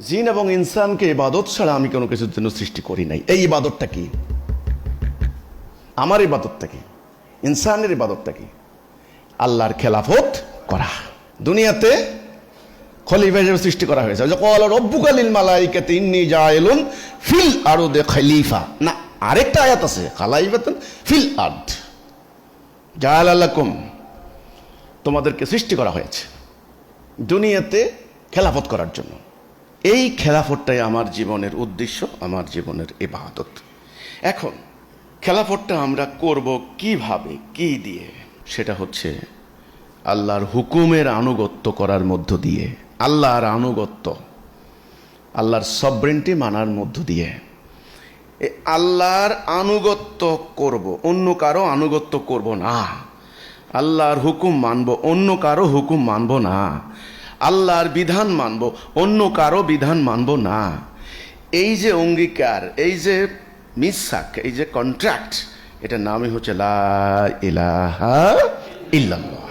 জিন এবং ইনসানকে ইবাদত ছাড়া আমি কোনো কিছুর জন্য সৃষ্টি করি নাই। এই ইবাদতটা কি? আমার ইবাদতটা কি? ইনসানের ইবাদতটা কি? আল্লাহর খেলাফত করা। দুনিয়াতে খলিফা হিসেবে সৃষ্টি করা হয়েছে। ক্বালা রাব্বুকা লিল মালাইকাতি ইন্নী জাইলুন ফিল আরদি খলিফা। না, আরেকটা আয়াত আছে, খালাইফাতুন ফিল আরদ। জাআলা লাকুম, তোমাদেরকে সৃষ্টি করা হয়েছে দুনিয়াতে খেলাফত করার জন্য। এই খেলাফতটাই আমার জীবনের উদ্দেশ্য, আমার জীবনের ইবাদত। এখন খেলাফতটা আমরা করব কিভাবে, কি দিয়ে? সেটা হচ্ছে আল্লাহর হুকুমের আনুগত্য করার মধ্য দিয়ে, আল্লাহর আনুগত্য, আল্লাহর সবরেন্টি মানার মধ্য দিয়ে। আল্লাহর আনুগত্য করব, অন্য কারো আনুগত্য করব না। আল্লাহর হুকুম মানব, অন্য কারো হুকুম মানব না। আল্লাহর বিধান মানব, অন্য কারো বিধান মানব না। এই যে অঙ্গীকার, এই যে মিসাক, এই যে কন্ট্রাক্ট, এটার নামই হচ্ছে লা ইলাহা ইল্লাল্লাহ।